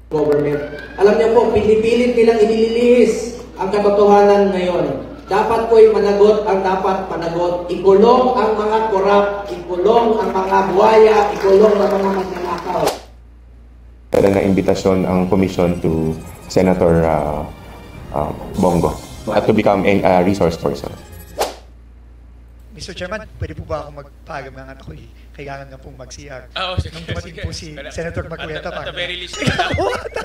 government. Alam niyo po, pinipilit nilang inililihis ang katotohanan ngayon. Dapat po'y managot ang dapat managot. Ikulong ang mga korap, ikulong ang mga buhaya, ikulong ang mga magnanakaw. Meron na imbitasyon ang commission to Senator Bongo to become a resource person. Mr. Chairman, pwede po ba ako magpagamang ako kailangan na pong mag-CR? Nung dumating po si Senator Marcoleta At the very least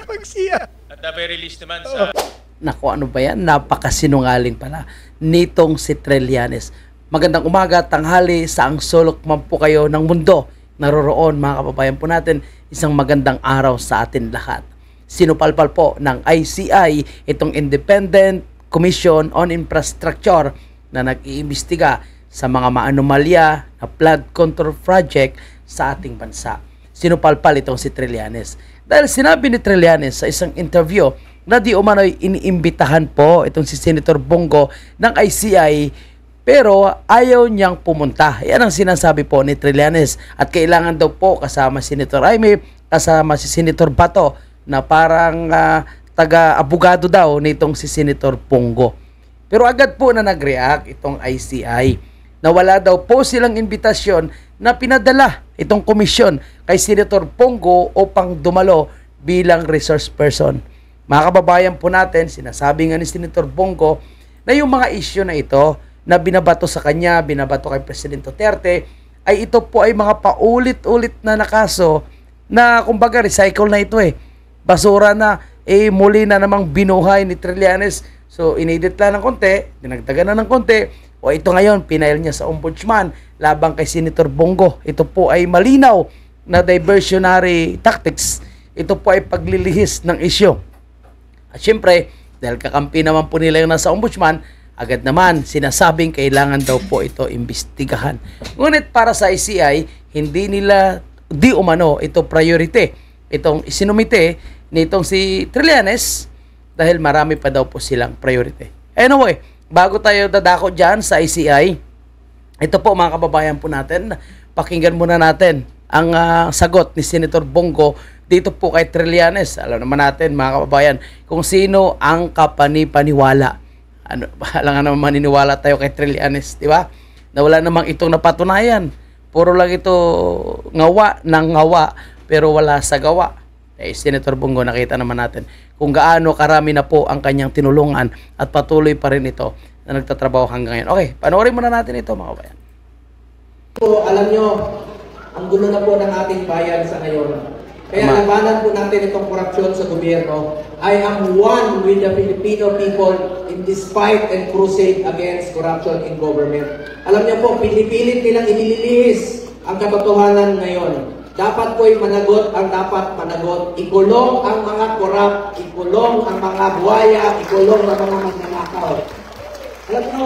mag-CR. At the very least naman sa... Naku, ano ba yan? Napakasinungaling pala nitong si Trillanes. Magandang umaga, tanghali, saang sulok man po kayo ng mundo. Naroroon, mga kababayan po natin, isang magandang araw sa atin lahat. Sinupalpal po ng ICI, itong Independent Commission on Infrastructure na nag-iimbestiga sa mga maanomalya na flood control project sa ating bansa. Sinupalpal itong si Trillanes. Dahil sinabi ni Trillanes sa isang interview na di umano'y iniimbitahan po itong si Senator Bongo ng ICI pero ayaw niyang pumunta. Yan ang sinasabi po ni Trillanes at kailangan daw po kasama si Senator Jaime, kasama si Senator Bato na parang taga-abogado daw nitong si Senator Bongo. Pero agad po na nag-react itong ICI na wala daw po silang imbitasyon na pinadala itong komisyon kay Senator Bongo upang dumalo bilang resource person. Mga kababayan po natin, sinasabi nga ni Senator Bongo na yung mga issue na ito na binabato sa kanya, binabato kay Presidente Duterte, ay ito po ay mga paulit-ulit na nakaso na kumbaga recycle na ito eh. Basura na, muli na namang binuhay ni Trillanes. So, inedit lang ng konti, dinagdagan na ng konti, o ito ngayon, pinail niya sa ombudsman labang kay Senator Bongo. Ito po ay malinaw na diversionary tactics. Ito po ay paglilihis ng issue. At syempre, dahil kakampi naman po nila yung nasa ombudsman, agad naman sinasabing kailangan daw po ito imbestigahan. Ngunit para sa ICI, hindi nila di umano ito priority. Itong isinumite nitong si Trillanes dahil marami pa daw po silang priority. Anyway, bago tayo dadako dyan sa ICI, ito po mga kababayan po natin, pakinggan muna natin ang sagot ni Senator Bongo dito po kay Trillanes. Alam naman natin mga kababayan kung sino ang kapanipaniwala. Ano, bahala nga naman maniniwala tayo kay Trillanes, di ba? Na wala namang itong napatunayan. Puro lang ito ngawa ng ngawa pero wala sa gawa. Senator Bongo, nakita naman natin kung gaano karami na po ang kanyang tinulungan at patuloy pa rin ito na nagtatrabaho hanggang ngayon. Okay, panoorin muna natin ito mga kababayan. So, alam nyo, ang gulo na po ng ating bayan sa ngayon. Kaya labanan po natin itong korupsyon sa gobyerno. I am one with the Filipino people in this fight and crusade against corruption in government. Alam niyo po, pinipilit nilang inililihis ang katotohanan ngayon. Dapat po'y managot ang dapat managot. Ikulong ang mga korap, ikulong ang mga buhaya, ikulong ang mga magnanakaw. Alam niyo,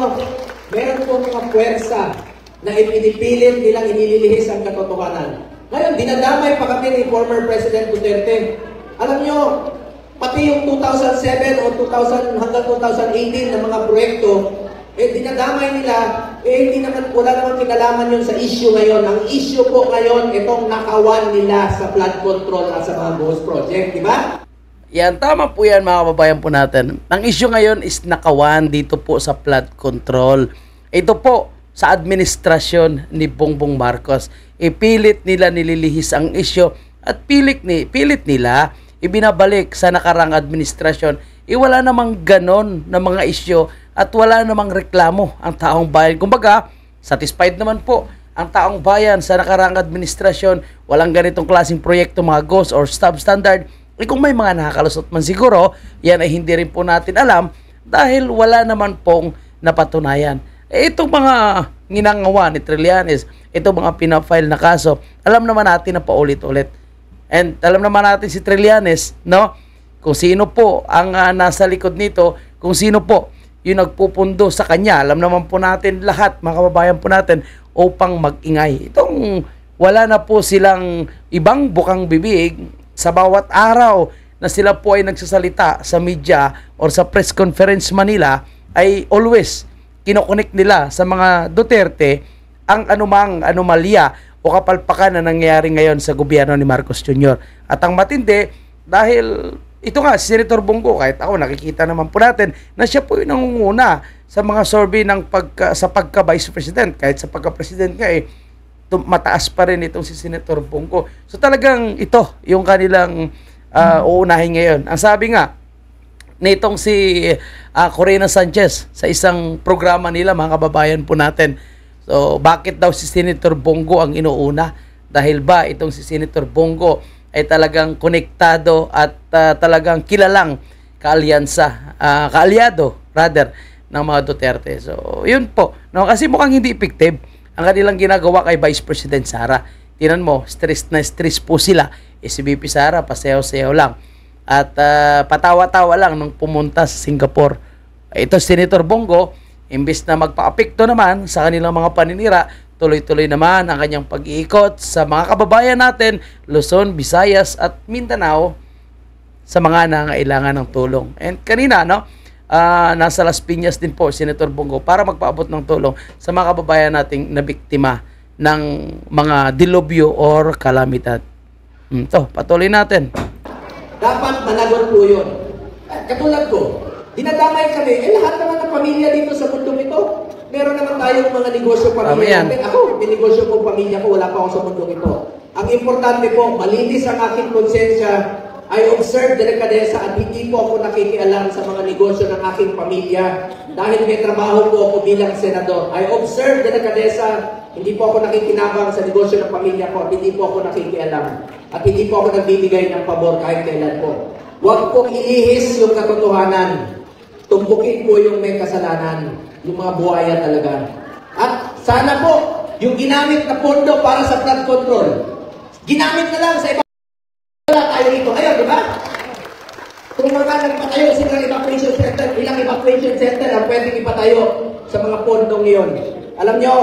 meron po mga puwersa na ipinipilit nilang inililihis ang katotohanan. Ngayon, dinadamay pa kami ni former President Duterte. Alam nyo, pati yung 2007 o 2000 hanggang 2018 na mga proyekto, dinadamay nila, hindi naman, wala naman kinalaman yun sa issue ngayon. Ang issue po ngayon, itong nakawan nila sa flood control at sa mga ghost project, di ba? Yan, tama po yan mga kababayan po natin. Ang issue ngayon is nakawan dito po sa flood control. Ito po, sa administrasyon ni Bongbong Marcos. Ipilit nila nililihis ang isyo at pilit nila ibinabalik sa nakarang administrasyon. Wala namang ganon na mga isyo at wala namang reklamo ang taong bayan. Kumbaga, satisfied naman po ang taong bayan sa nakarang administrasyon. Walang ganitong klaseng proyekto, mga ghost or substandard. Kung may mga nakakalusot man siguro, yan ay hindi rin po natin alam dahil wala naman pong napatunayan. Itong mga ginangawa ni Trillanes, itong mga pinafile na kaso, alam naman natin na paulit-ulit. And alam naman natin si Trillanes, no? Kung sino po ang nasa likod nito, kung sino po yung nagpupundo sa kanya. Alam naman po natin lahat, mga kababayan po natin, upang mag-ingay. Itong wala na po silang ibang bukang bibig sa bawat araw na sila po ay nagsasalita sa media or sa press conference Manila, ay always kinokonek nila sa mga Duterte ang anumang anomalya o kapalpakan na nangyayari ngayon sa gobyerno ni Marcos Jr. At ang matindi, Dahil ito nga, si Senator Bongo, kahit ako nakikita naman po natin na siya po yung nangunguna sa mga survey ng sa pagka-Vice President. Kahit sa pagka-President nga mataas pa rin itong si Senator Bongo. So talagang ito yung kanilang uunahin ngayon. Ang sabi nga nitong si Corina Sanchez sa isang programa nila, mga kababayan po natin. So bakit daw si Senator Bongo ang inuuna? Dahil ba itong si Senator Bongo ay talagang konektado at talagang kilalang kaalyado rather ng mga Duterte. So yun po, no? Kasi mukhang hindi effective ang kanilang ginagawa kay Vice President Sara. Tinan mo, stress na stress po sila. Si VP Sara, pasayaw-sayaw lang. At patawa-tawa lang nung pumunta sa Singapore. Ito, Senator Bongo, imbis na magpa-apekto naman sa kanilang mga paninira, tuloy-tuloy naman ang kanyang pag-iikot sa mga kababayan natin, Luzon, Visayas at Mindanao sa mga nangailangan ng tulong. And kanina, no, nasa Las Piñas din po, Senator Bongo, para magpaabot ng tulong sa mga kababayan nating nabiktima ng mga dilubyo or kalamidad. Ito, patuloy natin. Dapat managot po yun. Katulad ko, dinadamay kami, lahat naman ng pamilya dito sa mundong ito, meron naman tayong mga negosyo pamilya natin. Ako, may negosyo po pamilya ko, wala pa ako sa mundong ito. Ang importante po, malinis ang aking konsensya. I observe delikadesa at hindi po ako nakikialam sa mga negosyo ng aking pamilya dahil may trabaho po ako bilang senador. I observe delikadesa, hindi po ako nakikinabang sa negosyo ng pamilya ko at hindi po ako nakikialam. At hindi po ako nagbibigay ng pabor kahit kailan po. Huwag pong ilihis yung katotohanan. Tumbukin po yung may kasalanan, yung mga buhaya talaga. At sana po, yung ginamit na pondo para sa flood control, ginamit na lang sa iba. Wala tayo rito ngayon, di ba? Kung mga nagpatayo silang evacuation center, ilang evacuation center ang pwedeng ipatayo sa mga pondong iyon. Alam nyo,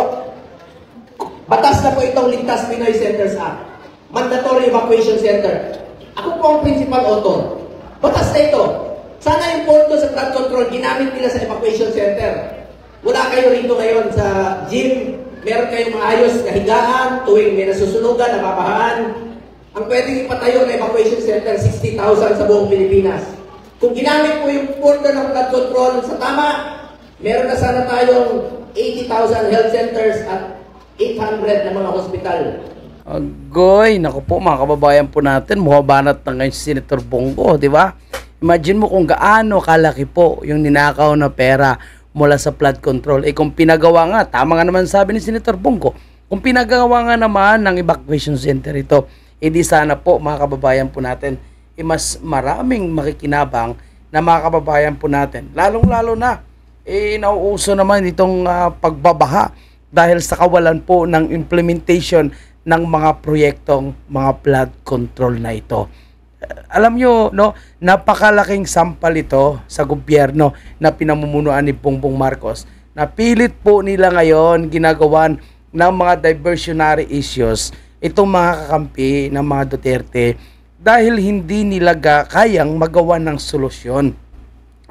batas na po itong Ligtas Pinoy Centers Act. Mandatory evacuation center. Ako po ang principal author. Batas na ito. Sana yung pondo sa flood control, ginamit nila sa evacuation center. Wala kayo rito ngayon sa gym, meron kayong maayos na higaan, tuwing may nasusunugan, nababahaan. Ang pwedeng ipatayo na evacuation center, 60,000 sa buong Pilipinas. Kung ginamit po yung pondo ng flood control sa tama, meron na sana tayong 80,000 health centers at 800 na mga hospital. Agoy, naku po mga kababayan po natin, muhabanat na ngayon si Senator Bongo, di ba? Imagine mo kung gaano kalaki po yung ninakaw na pera mula sa flood control. Kung pinagawa nga, tama nga naman sabi ni Senator Bongo, kung pinagawa nga naman ng evacuation center ito, di sana po mga kababayan po natin, mas maraming makikinabang na mga kababayan po natin. Lalong-lalo na, nauuso naman itong pagbabaha dahil sa kawalan po ng implementation ng mga proyektong mga flood control na ito. Alam nyo, no, napakalaking sampal ito sa gobyerno na pinamumunuan ni Bongbong Marcos. Napilit po nila ngayon ginagawan ng mga diversionary issues itong mga kakampi ng mga Duterte dahil hindi nila kayang magawa ng solusyon,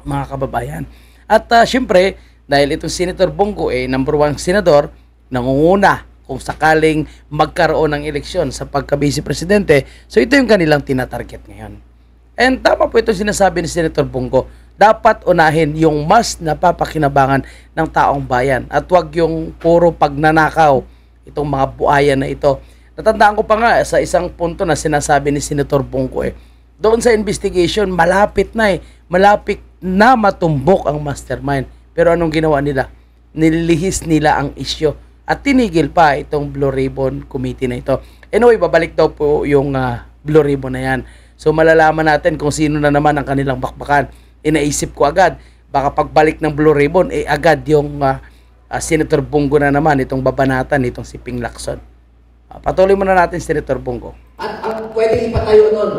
mga kababayan. At syempre, dahil itong Senator Bongo number 1 senador, nangunguna kung sakaling magkaroon ng eleksyon sa pagka-vice presidente. So ito yung kanilang tinatarget ngayon. And tama po ito sinasabi ni Senator Bongo, dapat unahin yung mas napapakinabangan ng taong bayan at wag yung puro pagnanakaw itong mga buhaya na ito. Natandaan ko pa nga sa isang punto na sinasabi ni Senator Bongo doon sa investigation, malapit na matumbok ang mastermind. Pero anong ginawa nila? Nililihis nila ang isyo at tinigil pa itong Blue Ribbon Committee na ito. Anyway, babalik daw po yung Blue Ribbon na yan. So malalaman natin kung sino na naman ang kanilang bakbakan. Inaisip ko agad, baka pagbalik ng Blue Ribbon, agad yung Senator Bongo na naman, itong babanatan, itong si Ping Lacson. Patuloy muna natin, Senator Bongo. At ang pwedeng ipatayo nun,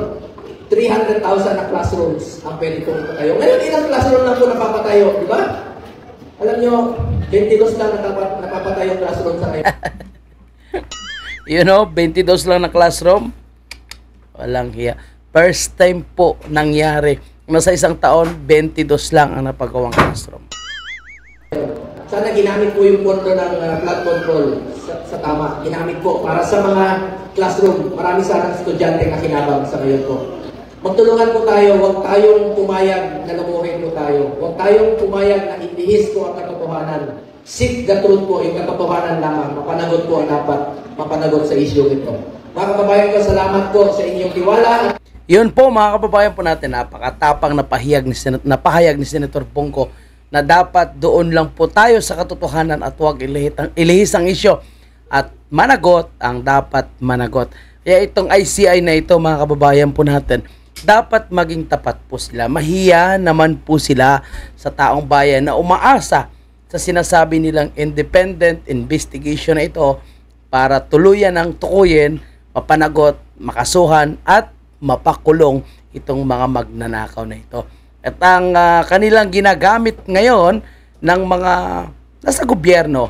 300,000 na classrooms ang pwede kong ipatayo. Ngayon, ilang classroom lang po napapatayo, di ba? Alam nyo, 22 lang napapatayo classroom sa ngayon. You know, 22 lang na classroom. Walang hiya. First time po nangyari na sa isang taon, 22 lang ang napagawang classroom. Sana ginamit po yung pondo ng flood control sa tama. Ginamit po para sa mga classroom. Marami sanang estudyante na kinabang sa ngayon po. Magtulungan po tayo, huwag tayong pumayag na lumuhin po tayo. Huwag tayong pumayag na itihis po ang katotohanan. Seek the truth po, yung katotohanan lamang. Mapanagot po ang dapat mapanagot sa issue ito. Mga kababayan ko, salamat po sa inyong tiwala. Yun po mga kababayan po natin, napakatapang na pahayag ni Senator Bongo na dapat doon lang po tayo sa katotohanan at huwag ilihis ang isyo at managot ang dapat managot. Kaya itong ICI na ito mga kababayan po natin, dapat maging tapat po sila. Mahiya naman po sila sa taong bayan na umaasa sa sinasabi nilang independent investigation na ito para tuluyan ang tukuyin, mapanagot, makasuhan at mapakulong itong mga magnanakaw na ito. At ang kanilang ginagamit ngayon ng mga nasa gobyerno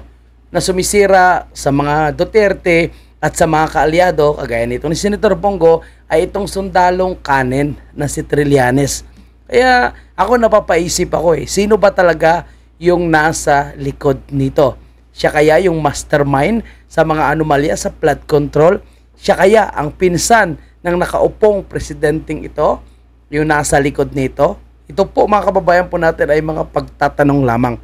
na sumisira sa mga Duterte at sa mga kaalyado, kagaya nito ni Senator Bongo, ay itong sundalong kanin na si Trillanes. Kaya ako napapaisip ako sino ba talaga yung nasa likod nito? Siya kaya yung mastermind sa mga anomalya sa flood control? Siya kaya ang pinsan ng nakaupong presidenteng ito, yung nasa likod nito? Ito po mga kababayan po natin ay mga pagtatanong lamang.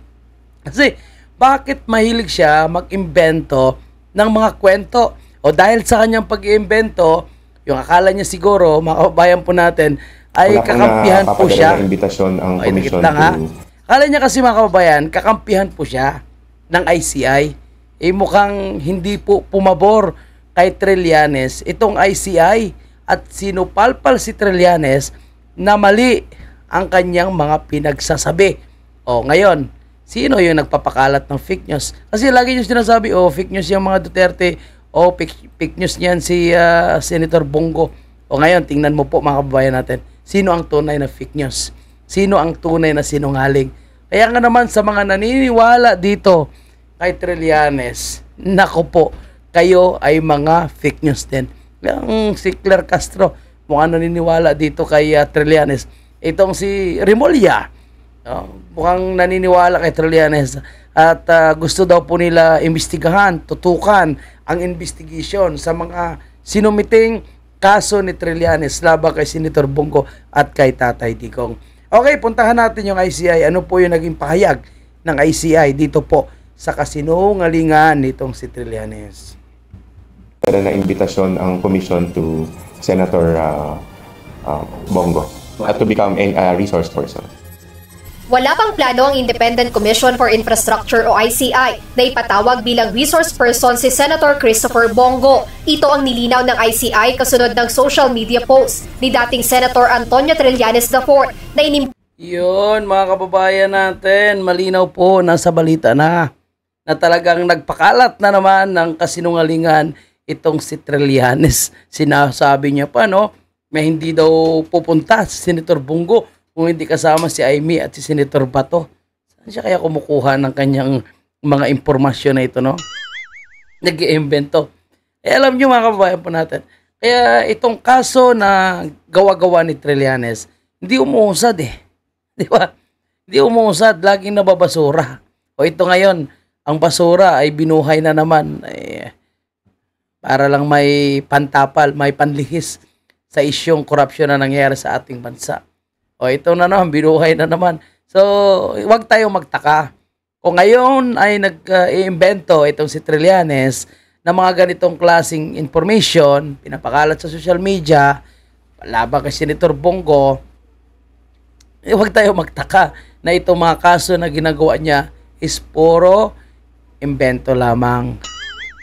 Kasi bakit mahilig siya mag-imbento ng mga kwento? O dahil sa kanyang pag-iimbento, yung akala niya siguro, mga kababayan po natin, ay kakampihan po siya. Invitasyon ang komisyon Akala niya kasi mga kababayan, kakampihan po siya ng ICI. Mukhang hindi po pumabor kay Trillanes itong ICI at sinupalpal si Trillanes na mali ang kanyang mga pinagsasabi. O ngayon, sino yung nagpapakalat ng fake news? Kasi lagi yung sinasabi, fake news yung mga Duterte, fake news niyan si Senator Bongo. O ngayon, tingnan mo po mga kababayan natin, sino ang tunay na fake news? Sino ang tunay na sinungaling? Kaya nga naman sa mga naniniwala dito kay Trillanes, nako po, kayo ay mga fake news din. Yung si Claire Castro, mukhang naniniwala dito kay Trillanes. Itong si Remulla, mukhang naniniwala kay Trillanes at gusto daw po nila imbestigahan, tutukan ang investigation sa mga sinumiting kaso ni Trillanes laban kay Senator Bongo at kay Tatay Digong. Okay, puntahan natin yung ICI. Ano po yung naging pahayag ng ICI dito po sa kasinungalingan nitong si Trillanes? Na invitasyon ang commission to Senator Bongo to become a resource person. Wala pang plano ang Independent Commission for Infrastructure o ICI na ipatawag bilang resource person si Senator Christopher Bongo. Ito ang nilinaw ng ICI kasunod ng social media post ni dating Senator Antonio Trillanes IV na Yun mga kababayan natin, malinaw po, nasa balita na talagang nagpakalat na naman ng kasinungalingan itong si Trillanes. Sinasabi niya pa may hindi daw pupunta si Senator Bongo kung hindi kasama si Amy at si Senator Bato. Saan siya kaya kumukuha ng kanyang mga impormasyon na ito, Nag-iimbento. Alam niyo mga kababayan po natin, kaya itong kaso na gawa-gawa ni Trillanes, hindi umuusad Di ba? Hindi umuusad, laging nababasura. O ito ngayon, ang basura ay binuhay na naman. Para lang may pantapal, may panlihis sa isyong korupsyon na nangyayari sa ating bansa. O ito na naman, binuhay na naman. So, huwag tayong magtaka. Kung ngayon ay nag-iimbento itong si Trillanes na mga ganitong klaseng information, pinapakalat sa social media, laban kay Senator Bongo, huwag tayong magtaka na itong mga kaso na ginagawa niya is puro imbento lamang.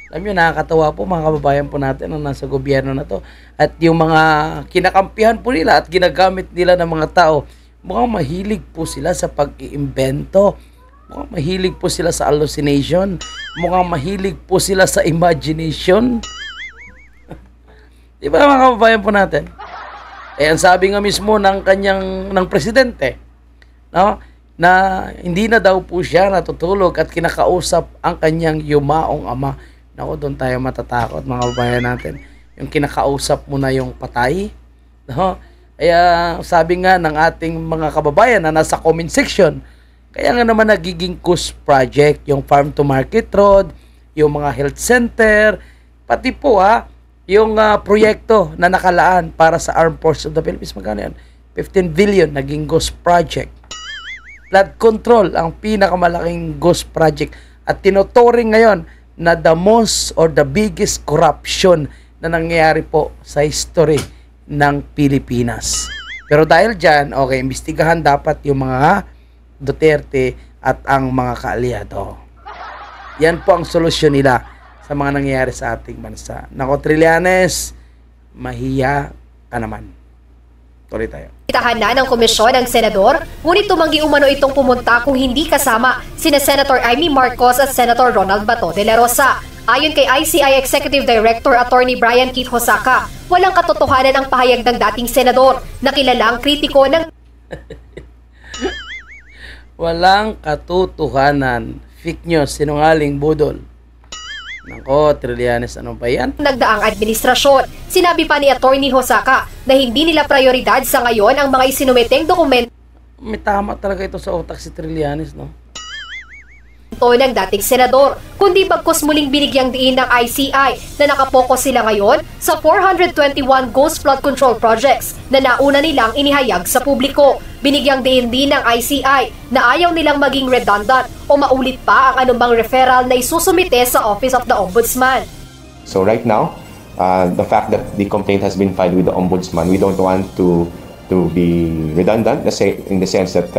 Alam nyo, nakakatawa po mga kababayan po natin na nasa gobyerno na to. At yung mga kinakampihan po nila at ginagamit nila ng mga tao, mukhang mahilig po sila sa pag-iimbento. Mukhang mahilig po sila sa hallucination. Mukhang mahilig po sila sa imagination. Di ba mga kababayan po natin? Ang sabi nga mismo ng presidente, na hindi na daw po siya natutulog at kinakausap ang kanyang yumaong ama. Naku, doon tayo matatakot mga kababayan natin. Yung kinakausap mo na yung patay. Kaya sabi nga ng ating mga kababayan na nasa comment section, kaya nga naman nagiging KUS project, yung farm to market road, yung mga health center, pati po Yung proyekto na nakalaan para sa Armed Forces of the Philippines, magkano yan? 15 billion, naging ghost project. Flood control, ang pinakamalaking ghost project. At tinuturing ngayon na the most or the biggest corruption na nangyayari po sa history ng Pilipinas. Pero dahil dyan, okay, imbestigahan dapat yung mga Duterte at ang mga kaalyado. Yan po ang solusyon nila sa mga nangyayari sa ating bansa. Nako, Trillanes, mahiya ka naman. Tuloy tayo. Itahan na ng komisyon ang senador, ngunit tumanggi umano itong pumunta kung hindi kasama sina Senator Amy Marcos at Senator Ronald Bato de la Rosa. Ayon kay ICI Executive Director Attorney Brian Keith Hosaka, walang katotohanan ang pahayag ng dating senador na kilalang kritiko ng walang katotohanan. Fake news, sinungaling, budol. Nako, Trillanes, ano ba yan? nagdaang administrasyon. Sinabi pa ni Attorney Hosaka na hindi nila prioridad sa ngayon ang mga isinumeteng dokumento May tama talaga ito sa utak si Trillanes, no? ng dating senador, kundi bagkus muling binigyang diin ng ICI na nakapokus sila ngayon sa 421 ghost flood control projects na nauna nilang inihayag sa publiko. Binigyang diin din ng ICI na ayaw nilang maging redundant o maulit pa ang anumang referral na isusumite sa Office of the Ombudsman. So right now, the fact that the complaint has been filed with the Ombudsman, we don't want to be redundant in the sense that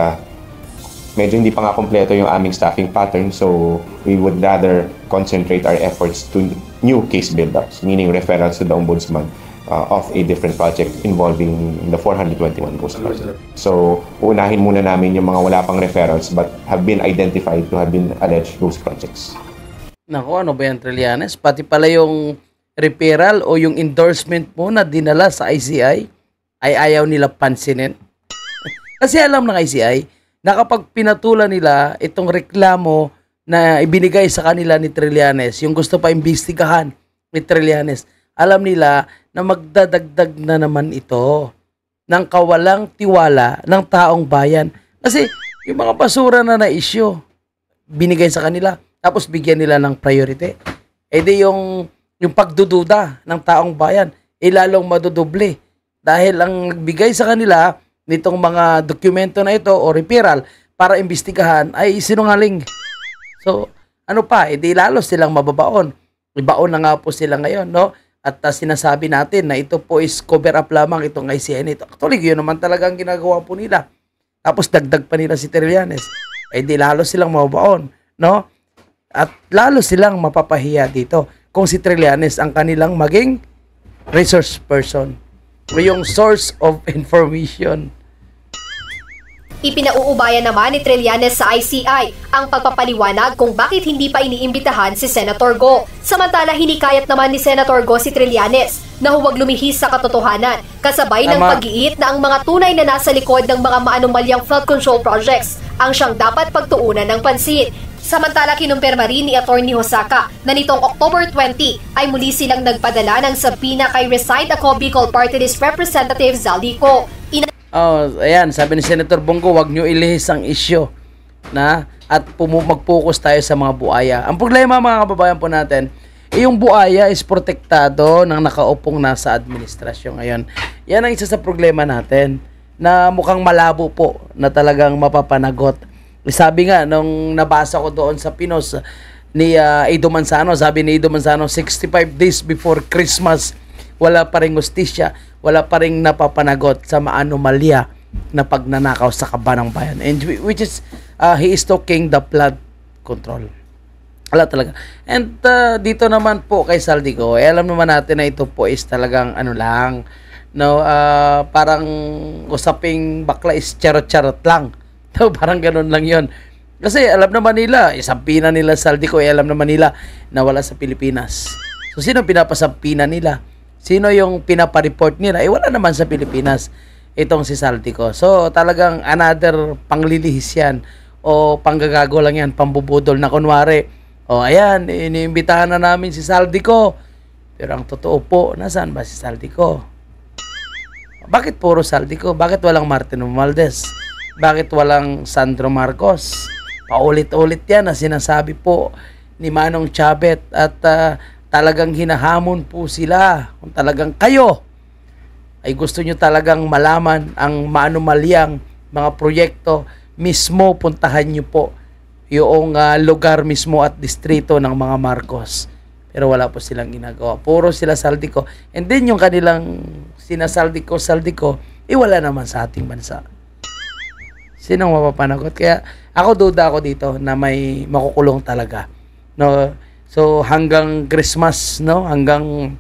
medyo hindi pa nga kompleto yung aming staffing pattern, so we would rather concentrate our efforts to new case build-ups, meaning referrals to the Ombudsman of a different project involving the 421 ghost project. So, uunahin muna namin yung mga wala pang referrals but have been identified to have been alleged ghost projects. Nako, ano ba yan, Trillanes? Pati pala yung referral o yung endorsement mo na dinala sa ICI ay ayaw nila pansinin. Kasi alam ng ICI na kapag pinatulan nila itong reklamo na ibinigay sa kanila ni Trillanes, yung gusto pa imbestigahan ni Trillanes, alam nila na magdadagdag na naman ito ng kawalang tiwala ng taong bayan. Kasi yung mga basura na na-issue, binigay sa kanila, tapos bigyan nila ng priority. E di yung pagdududa ng taong bayan, lalong madudoble. Dahil ang nagbigay sa kanila nitong mga dokumento na ito o referral para imbestigahan ay sinungaling. So, ano pa, edi lalo silang mababaon. Ibaon na nga po sila ngayon, no? At sinasabi natin na ito po is cover up lamang itong ICI nito. Actually, yun naman talagang ginagawa po nila. Tapos dagdag pa nila si Trillanes. Edi lalo silang mababaon, no? At lalo silang mapapahiya dito kung si Trillanes ang kanilang maging resource person o yung source of information. Ipinauubayan naman ni Trillanes sa ICI ang pagpapaliwanag kung bakit hindi pa iniimbitahan si Senator Go. Samantala, hinikayat naman ni Senator Go si Trillanes na huwag lumihis sa katotohanan, kasabay ng pag-iit na ang mga tunay na nasa likod ng mga maanumalyang flood control projects ang siyang dapat pagtuunan ng pansin. Samantala, kinumpirma rin ni Attorney Hosaka na nitong October 20 ay muli silang nagpadala ng sabina kay Reside Ako Bicol Party List Representative Zaldico. Ayan, sabi ni Senator Bongo, wag nyo ilihis ang isyo na at mag-focus tayo sa mga buaya. Ang problema mga kababayan po natin, yung buaya is protektado ng nakaupong nasa administrasyon ngayon. Yan ang isa sa problema natin na mukhang malabo po na talagang mapapanagot. Sabi nga, nung nabasa ko doon sa Pinos ni Edo Manzano, sabi ni Edo Manzano, 65 days before Christmas, wala pa ring hustisya, wala pa ring napapanagot sa maanomalya na pagnanakaw sa kabanang bayan. And which is, he is talking the flood control. Wala talaga. And dito naman po kay Zaldico, alam naman natin na ito po is talagang ano lang, no, parang usaping bakla is charot-charot lang. No, parang ganun lang yon. Kasi alam naman nila, isampina nila Zaldico, alam naman nila na wala sa Pilipinas. So sino pinapasampina nila? Sino yung pinapa-report nila? Wala naman sa Pilipinas itong si Zaldico. So talagang another panglilihis yan o panggagago lang yan, pambubudol na kunwari, ayan, iniimbitahan na namin si Zaldico. Pero ang totoo po, nasaan ba si Zaldico? Bakit puro Zaldico? Bakit walang Martin Romualdez? Bakit walang Sandro Marcos? Paulit-ulit yan na sinasabi po ni Manong Chabet at talagang hinahamon po sila. Kung talagang kayo ay gusto nyo talagang malaman ang maanumalyang mga proyekto, mismo puntahan nyo po yung lugar mismo at distrito ng mga Marcos. Pero wala po silang ginagawa. Puro sila saldi ko. And then yung kanilang sinasaldi ko, wala naman sa ating bansa. Sinong mapapanagot? Kaya ako duda ako dito na may makukulong talaga. No? So hanggang Christmas, no? Hanggang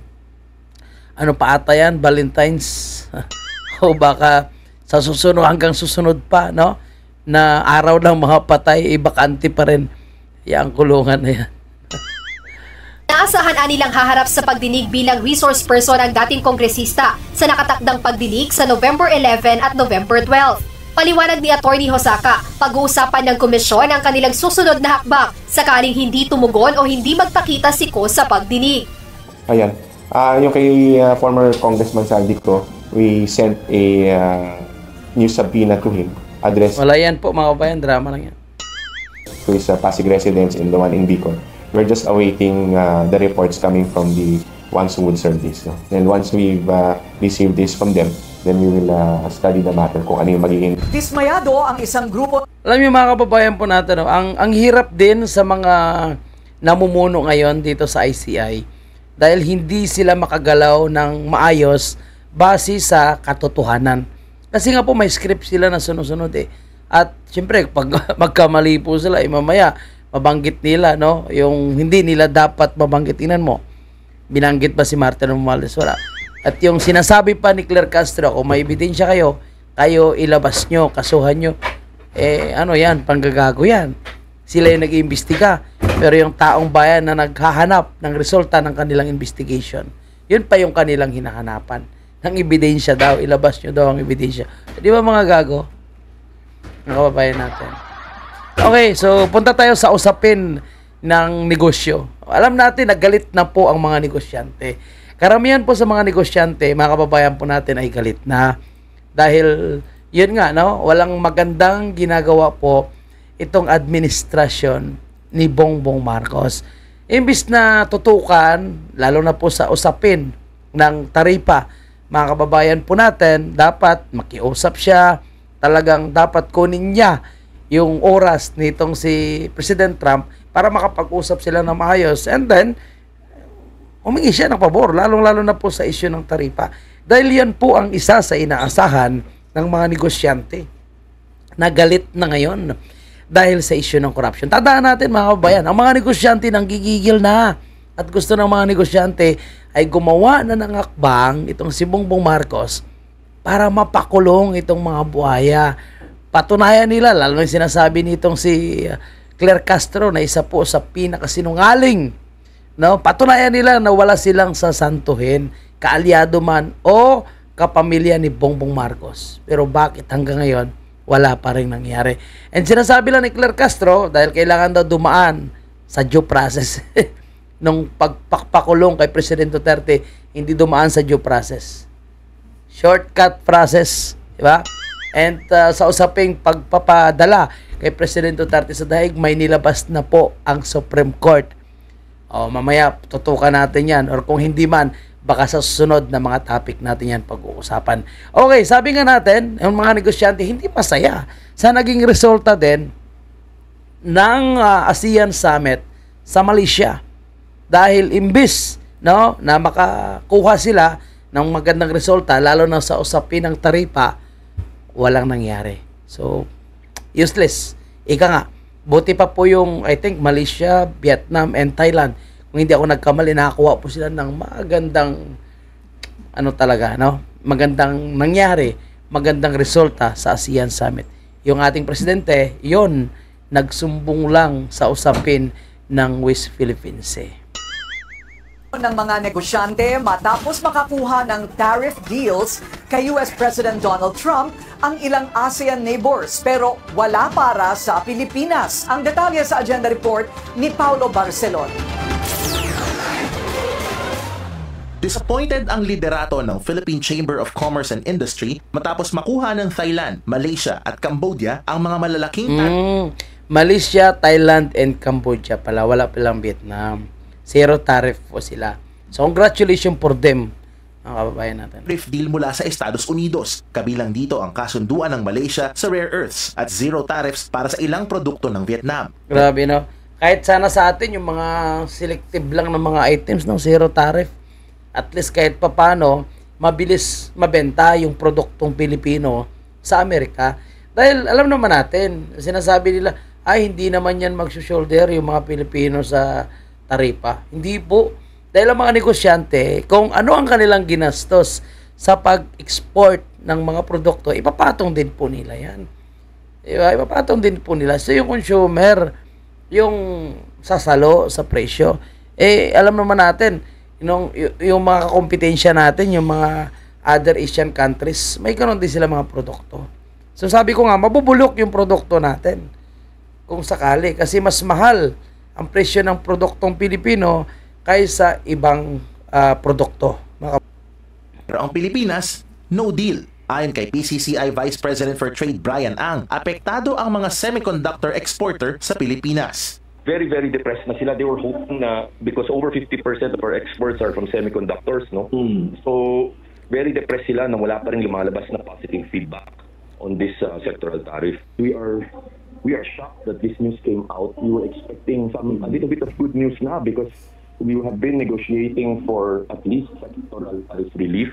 ano pa ata yan, Valentine's. O baka sa susunod, hanggang susunod pa, no? Na araw ng mga patay, bakante pa rin yung kulungan na yan. Naasahan nilang haharap sa pagdinig bilang resource person ang dating kongresista sa nakatakdang pagdinig sa November 11 at November 12. Paliwanag ni Atty. Hosaka, pag-uusapan ng komisyon ang kanilang susunod na hakbang sakaling hindi tumugon o hindi magpakita si Ko sa pagdinig. Ayan. Yung kay former Congressman Saldico, we sent a new subpoena to him. Address Wala yan po mga kabayan, drama lang yan. to his Pasig residence and the one in Bicol. We're just awaiting the reports coming from the ones who would serve this. No? And once we've received this from them, then we will study the matter kung ano yung magiging. Dismayado ang isang grupo. Alam niyo mga kababayan po natin, no? ang hirap din sa mga namumuno ngayon dito sa ICI dahil hindi sila makagalaw ng maayos base sa katotohanan. Kasi nga po may script sila na sunod-sunod eh. At siyempre pag magkamali po sila, mamaya mabanggit nila, no? Yung hindi nila dapat mabanggitin mo. Binanggit ba si Martin Romualdez? Wala. At yung sinasabi pa ni Claire Castro, kung may ebidensya kayo ilabas nyo, kasuhan nyo. Ano yan, panggagago yan. Sila yung nag-iimbestiga. Pero yung taong bayan na naghahanap ng resulta ng kanilang investigation, yun pa yung kanilang hinahanapan. Ng ebidensya daw, ilabas nyo daw ang ebidensya. Di ba mga gago? Ang kababayan natin. Okay, so punta tayo sa usapin ng negosyo. Alam natin, naggalit na po ang mga negosyante. Karamihan po sa mga negosyante, mga kababayan po natin ay galit na. Dahil, yun nga, no? Walang magandang ginagawa po itong administrasyon ni Bongbong Marcos. Imbis na tutukan, lalo na po sa usapin ng taripa, mga kababayan po natin, dapat makiusap siya, talagang dapat kunin niya yung oras nitong si President Trump para makapag-usap sila na maayos. And then, humingi siya ng pabor, lalong-lalo na po sa issue ng taripa. Dahil yan po ang isa sa inaasahan ng mga negosyante na galit na ngayon dahil sa issue ng corruption. Tandaan natin mga kababayan, ang mga negosyante nang gigigil na at gusto ng mga negosyante ay gumawa na ng akbang itong si Bongbong Marcos para mapakulong itong mga buhaya. Patunayan nila, lalo na sinasabi nitong si Claire Castro na isa po sa pinakasinungaling. No? Patunayan nila na wala silang sasantuhin, kaalyado man o kapamilya ni Bongbong Marcos. Pero bakit hanggang ngayon, wala pa rin nangyari. And sinasabi lang ni Claire Castro, dahil kailangan daw dumaan sa due process. Nung pagpakulong kay President Duterte, hindi dumaan sa due process. Shortcut process, di ba? And sa usaping pagpapadala kay President Duterte sa daig, may nilabas na po ang Supreme Court. Mamaya tutukan natin yan. Or kung hindi man, baka sa susunod na mga topic natin yan pag-uusapan. Okay, sabi nga natin, yung mga negosyante hindi masaya sa naging resulta din ng ASEAN Summit sa Malaysia. Dahil imbis no, na makakuha sila ng magandang resulta, lalo na sa usapin ng taripa, walang nangyari. So, useless. Ika nga, buti pa po yung, I think, Malaysia, Vietnam, and Thailand. Kung hindi ako nagkamali, nakakuha po sila ng magandang, ano talaga, no? Magandang nangyari, magandang resulta sa ASEAN Summit. Yung ating presidente, yon nagsumbong lang sa usapin ng West Philippine Sea. Ng mga negosyante matapos makakuha ng tariff deals kay US President Donald Trump ang ilang ASEAN neighbors pero wala para sa Pilipinas. Ang detalye sa agenda report ni Paulo Barcelon. Disappointed ang liderato ng Philippine Chamber of Commerce and Industry matapos makuha ng Thailand, Malaysia at Cambodia ang mga malalaking Malaysia, Thailand, and Cambodia pala. Wala palang Vietnam. Zero tariff po sila. So congratulations for them, mga kababayan natin. Tariff deal mula sa Estados Unidos. Kabilang dito ang kasunduan ng Malaysia sa rare earths at zero tariffs para sa ilang produkto ng Vietnam. Grabe, no? Kahit sana sa atin yung mga selective lang ng mga items ng zero tariff, at least kahit papano mabilis mabenta yung produktong Pilipino sa Amerika. Dahil alam naman natin, sinasabi nila, ay hindi naman yan mag-shoulder yung mga Pilipino sa taripa. Hindi po. Dahil ang mga negosyante, kung ano ang kanilang ginastos sa pag-export ng mga produkto, ipapatong din po nila yan. Diba? Ipapatong din po nila. So yung consumer, yung sasalo sa presyo, alam naman natin, yung mga kompetensya natin, yung mga other Asian countries, may ganoon din sila mga produkto. So sabi ko nga, mabubulok yung produkto natin kung sakali, kasi mas mahal ang presyo ng produktong Pilipino kaysa ibang produkto. Pero ang Pilipinas, no deal. Ayon kay PCCI Vice President for Trade Brian Ang, apektado ang mga semiconductor exporter sa Pilipinas. Very, very depressed na sila. They were hoping na, because over 50% of our exports are from semiconductors, no? So, very depressed sila na wala pa rin lumalabas na positive feedback on this sectoral tariff. We are shocked that this news came out. We were expecting a little bit of good news na, because we have been negotiating for at least sectoral tariff relief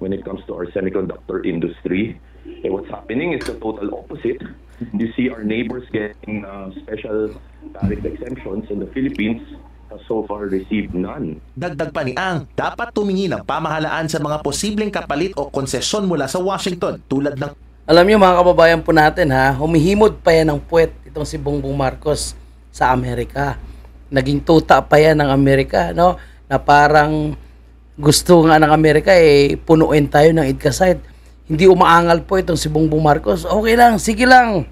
when it comes to our semiconductor industry. And what's happening is the total opposite. You see our neighbors getting special tariff exemptions, and the Philippines has so far received none. Dagdag pa ni Ang, dapat tumingin ang pamahalaan sa mga posibleng kapalit o konsesyon mula sa Washington, tulad ng... Alam niyo mga kababayan po natin, humihimod pa yan ng puwet itong si Bongbong Marcos sa Amerika. Naging tuta pa yan ng Amerika, no? Na parang gusto nga ng Amerika punuin tayo ng Idcasite. Hindi umaangal po itong si Bongbong Marcos. Okay lang, sige lang.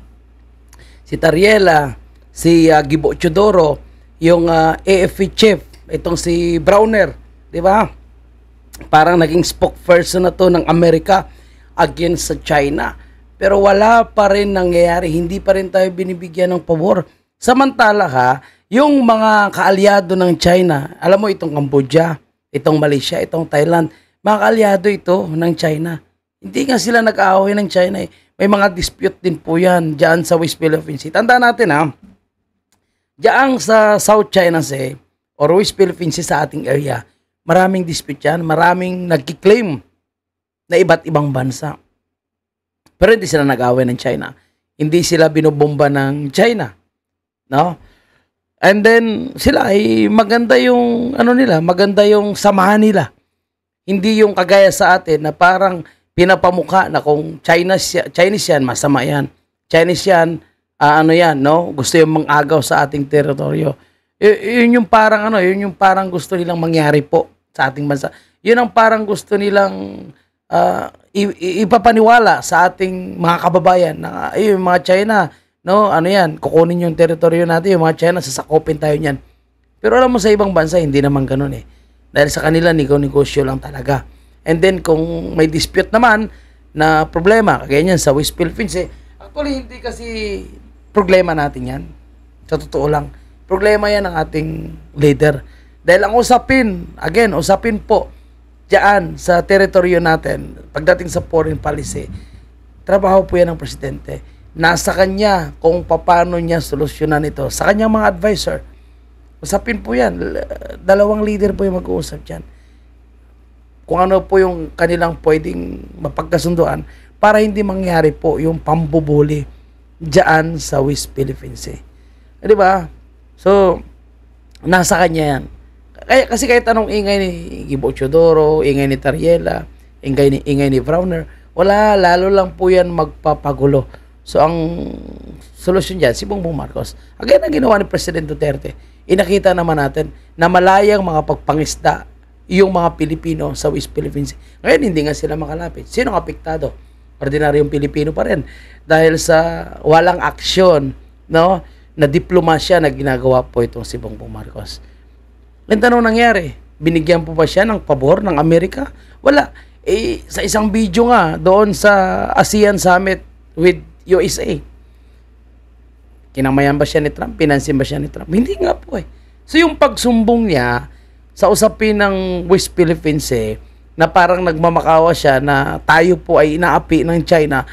Si Tariela, si Gibo Chodoro, yung AFP chief, itong si Browner, di ba? Parang naging spokesperson na to ng Amerika against sa China. Pero wala pa rin nangyayari, hindi pa rin tayo binibigyan ng pabor. Samantala yung mga kaalyado ng China, alam mo itong Cambodia, itong Malaysia, itong Thailand, mga kaalyado ito ng China. Hindi nga sila nag-aaway ng China. May mga dispute din po yan dyan sa West Philippine Sea. Tandaan natin dyan sa South China Sea or West Philippine Sea sa ating area, maraming dispute yan, maraming nagkiklaim na iba't ibang bansa. Pero hindi sila nag-aaway ng China. Hindi sila binobomba ng China. No? And then sila maganda yung maganda yung samahan nila. Hindi yung kagaya sa atin na parang pinapamukha na kung Chinese yan, masama yan. Chinese yan, gusto yung mangagaw sa ating teritoryo. Yun yung parang gusto nilang mangyari po sa ating bansa. Yun ang parang gusto nilang ipapaniwala sa ating mga kababayan na yung mga China, kukunin yung teritoryo natin, yung mga China, sasakopin tayo niyan. Pero alam mo sa ibang bansa, hindi naman ganun Dahil sa kanila, negosyo lang talaga. And then, kung may dispute naman na problema, kagaya niyan sa West Philippines, actually, hindi kasi problema natin yan. Sa totoo lang. Problema yan ng ating leader. Dahil ang usapin po, diyan sa teritoryo natin, pagdating sa foreign policy, trabaho po yan ng presidente. Nasa kanya kung paano niya solusyonan ito. Sa kanyang mga advisor. Usapin po yan. Dalawang leader po yung mag-uusap dyan. Kung ano po yung kanilang pwedeng mapagkasunduan para hindi mangyari po yung pambubuli dyan sa West Philippine Sea. Diba? So, nasa kanya yan. Kasi kahit anong ingay ni Gibo Chodoro, ingay ni Tariela, ingay ni Browner, wala, lalo lang po yan magpapagulo. So, ang solusyon dyan, si Bongbong Marcos. Again, ang ginawa ni President Duterte, inakita naman natin na malayang mga pagpangisda yung mga Pilipino sa West Philippine Sea. Ngayon, hindi nga sila makalapit. Sino ang apektado? Ordinaryong Pilipino pa rin. Dahil sa walang aksyon, na diplomasya na ginagawa po itong si Bongbong Marcos. Ang tanong nangyari, binigyan po ba siya ng pabor ng Amerika? Wala. Sa isang video nga, doon sa ASEAN Summit with USA, kinamayan ba siya ni Trump? Pinansin ba siya ni Trump? Hindi nga po So yung pagsumbong niya sa usapin ng West Philippines na parang nagmamakawa siya na tayo po ay inaapi ng China,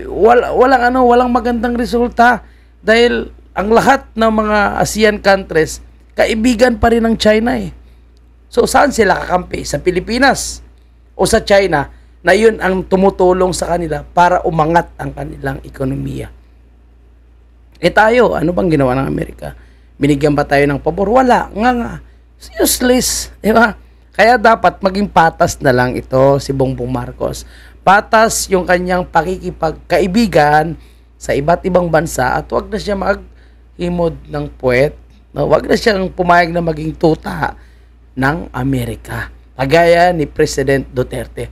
walang magandang resulta dahil ang lahat ng mga ASEAN countries kaibigan pa rin ng China So saan sila kakampi? Sa Pilipinas o sa China na yun ang tumutulong sa kanila para umangat ang kanilang ekonomiya? Tayo, ano bang ginawa ng Amerika? Binigyan ba tayo ng pabor? Wala. Nga. Useless. Diba? Kaya dapat maging patas na lang ito si Bongbong Marcos. Patas yung kanyang pakikipagkaibigan sa iba't ibang bansa at wag na siya maghimod ng puwet. No? Wag na siyang pumayag na maging tuta ng Amerika. Kagaya ni President Duterte.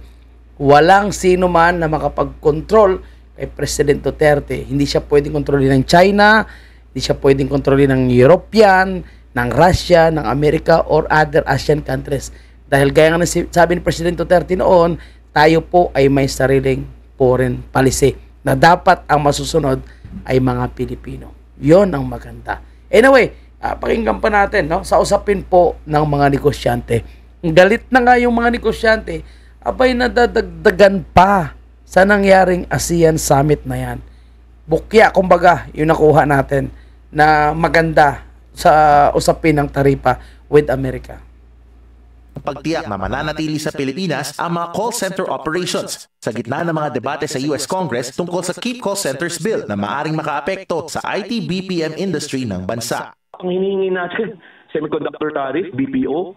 Walang sino man na makapag-control kay President Duterte. Hindi siya pwedeng kontrolin ng China, hindi siya pwedeng kontrolin ng European, ng Russia, ng Amerika, or other Asian countries. Dahil gaya nga sabi ni President Duterte noon, tayo po ay may sariling foreign policy na dapat ang masusunod ay mga Pilipino. Yon ang maganda. Anyway, pakinggan pa natin sa usapin po ng mga negosyante. Galit na nga yung mga negosyante, abay nadadagdagan pa sa nangyaring ASEAN Summit na yan. Bukya, kumbaga, yung nakuha natin na maganda sa usapin ng taripa with America. Pagtiyak na mananatili sa Pilipinas ang mga call center operations sa gitna ng mga debate sa US Congress tungkol sa Keep Call Centers Bill na maaring makaapekto sa IT BPM industry ng bansa. Ang hinihingi natin, semiconductor tariff, BPO,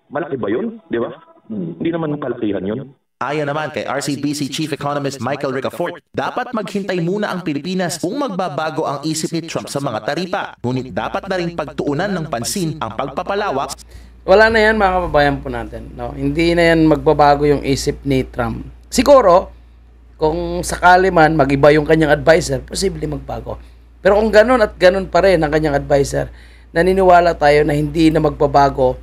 malaki ba yun? Di ba? Hindi naman kalakihan yun. Ayon naman kay RCBC Chief Economist Michael Ricafort, dapat maghintay muna ang Pilipinas kung magbabago ang isip ni Trump sa mga taripa. Ngunit dapat na rin pagtuunan ng pansin ang pagpapalawak. Wala na yan mga kababayan po natin. No? Hindi na yan magbabago yung isip ni Trump. Siguro, kung sakali man mag-iba yung kanyang advisor, posible magbago. Pero kung ganun at ganun pa rin ang kanyang advisor, naniniwala tayo na hindi na magbabago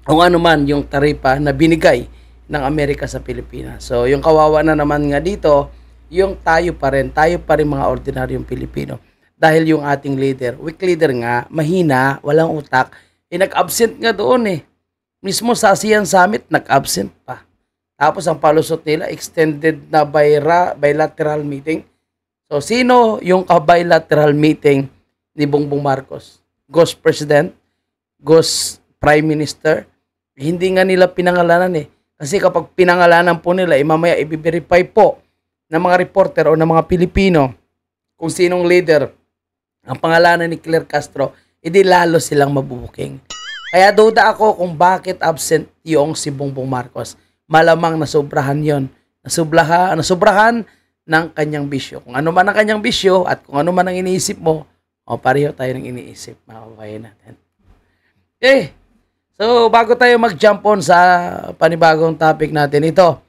kung ano man yung taripa na binigay ng Amerika sa Pilipinas. So, yung kawawa na naman nga dito, yung tayo pa rin mga ordinaryong Pilipino. Dahil yung ating leader, weak leader nga, mahina, walang utak, nag-absent nga doon Mismo sa ASEAN Summit, nag-absent pa. Tapos ang palusot nila, extended na bilateral meeting. So, sino yung bilateral meeting ni Bongbong Marcos? Ghost President? Ghost Prime Minister? Hindi nga nila pinangalanan Kasi kapag pinangalanan po nila, mamaya i-verify po ng mga reporter o ng mga Pilipino kung sinong leader ang pangalanan ni Claire Castro, edi lalo silang mabubuking. Kaya duda ako kung bakit absent yung si Bongbong Marcos. Malamang nasobrahan yon. Nasobrahan ng kanyang bisyo. Kung ano man ang kanyang bisyo at kung ano man ang iniisip mo, pareho tayo ng iniisip, mga kababayan natin. Okay. So, bago tayo mag-jump on sa panibagong topic natin ito,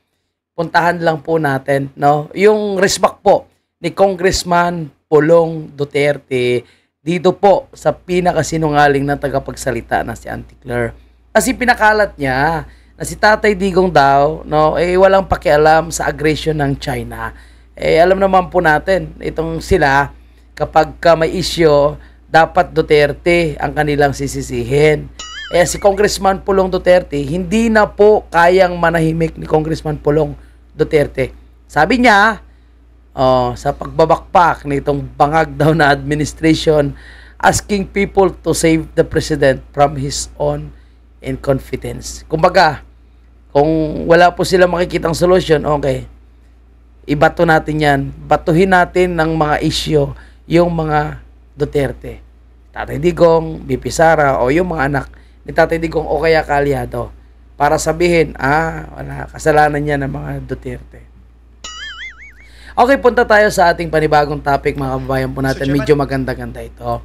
puntahan lang po natin, yung respect po ni Congressman Pulong Duterte dito po sa pinakasinungaling na tagapagsalita na si Auntie Claire. Kasi pinakalat niya na si Tatay Digong daw, walang pakialam sa aggression ng China. Alam naman po natin, itong sila, kapag may issue, dapat Duterte ang kanilang sisisihin. Si Congressman Pulong Duterte, hindi na po kayang manahimik ni Congressman Pulong Duterte. Sabi niya, sa pagbabakpak nitong bangag daw na administration, asking people to save the president from his own inconfidence. Kumbaga, kung wala po sila makikitang solusyon, okay, ibato natin yan. Batuhin natin ng mga issue yung mga Duterte. Tatay Digong, BP Sara, o yung mga anak ni Tatay Digong o kaya kaalyado para sabihin, wala, kasalanan niya ng mga Duterte. Okay, punta tayo sa ating panibagong topic, mga kababayan po natin. Medyo maganda-ganda ito.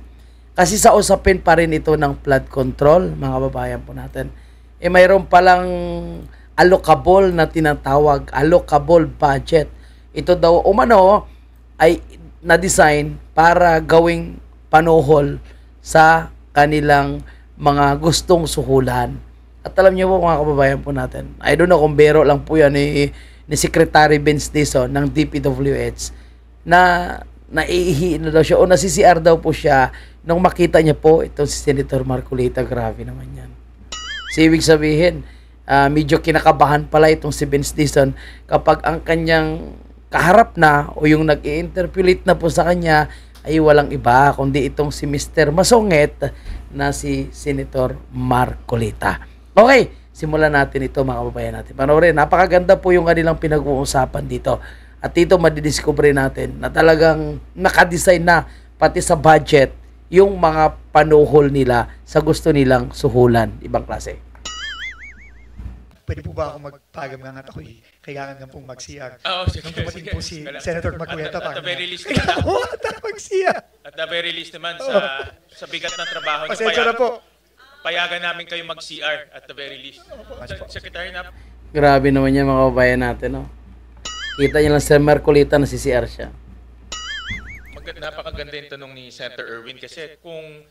Kasi sa usapin pa rin ito ng flood control, mga kababayan po natin. Mayroon palang allocable na tinatawag, allocable budget. Ito daw umano ay na-design para gawing panuhol sa kanilang mga gustong suhulan. At alam niyo po, mga kababayan po natin, I don't know kung bero lang po yan ni Secretary Vince Dizon ng DPWH na naiihi na daw siya o nasi-CR daw po siya nung makita niya po itong si Senator Marcolita. Grabe naman yan. So, ibig sabihin, medyo kinakabahan pala itong si Vince Dizon kapag ang kanyang kaharap na o yung nag-i-interpolate na po sa kanya ay walang iba kundi itong si Mr. Masungit na si Senator Marcolita. Okay, simulan natin ito mga kababayan natin. Panoorin, napakaganda po yung kanilang pinag-uusapan dito. At dito madidiscover natin na talagang nakadesign na pati sa budget yung mga panuhol nila sa gusto nilang suhulan. Ibang klase. Pwede po ba ako magpagangat ako kailangan nga pong mag-CR. Oo, sige. Nung dumating po si Senator Marcolita, at the very least naman, mag-CR. at the very least naman sa bigat ng trabaho niyo, Pasensya na po. payagan namin kayo mag-CR at the very least. Secretary na. Grabe naman yan mga kababayan natin. No? Kita niyo lang si Marcolita na si CR siya. Napakaganda yung tanong ni Senator Erwin kasi kung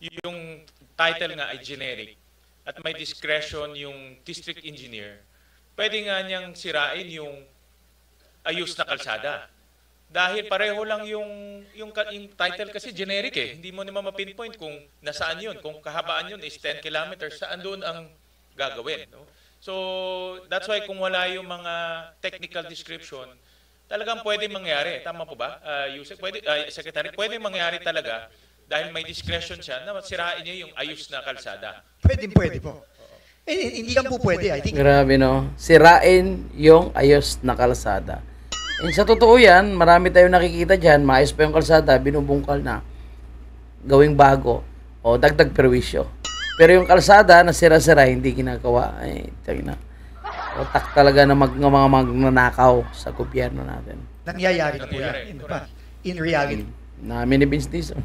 yung title nga ay generic at may discretion yung district engineer, pwede nga niyang sirain yung ayos na kalsada. Dahil pareho lang yung title kasi generic eh. Hindi mo naman mapinpoint kung nasaan yun. Kung kahabaan yun is 10 kilometers, saan doon ang gagawin. No? So, that's why kung wala yung mga technical description, talagang pwede mangyari. Tama po ba? Yusek, Secretary, pwede mangyari talaga dahil may discretion siya na sirain niya yung ayos na kalsada. Pwede po. Hindi lang po pwede, I think. Grabe no. Sirain yung ayos na kalsada. Sa totoo yan, marami tayong nakikita dyan, maayos pa yung kalsada, binubungkal na, gawing bago, o dagdag perwisyo. Pero yung kalsada na sira-sira, hindi ginagawa. Ay, na. Otak talaga na mga magnanakaw sa gobyerno natin. Nangyayari na po yan. In reality. Namin ni Vince Dizon.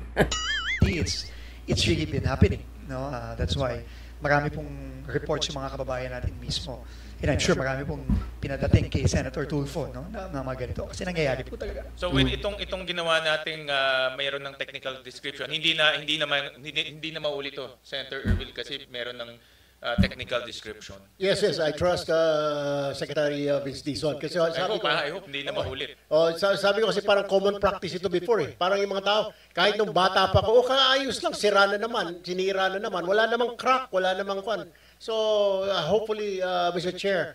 It's really been happening. No? That's why marami pong reports sa mga kababayan natin mismo. And I'm sure marami pong pinadating kay Senator Tulfo, no? na mga ganito. Kasi nangyayari po talaga. So with itong ginawa nating mayroon ng technical description, hindi na maulit to, Senator Erwin, kasi mayroon ng technical description. Yes, I trust Secretary Vince Dizon. Kasi I hope hindi na maulit. Sabi ko kasi parang common practice ito before eh. Parang yung mga tao, kahit nung bata pa ko, kaayos lang, sira na naman, sinira na naman, wala namang crack, wala namang kwan. So, hopefully, Mr. Chair,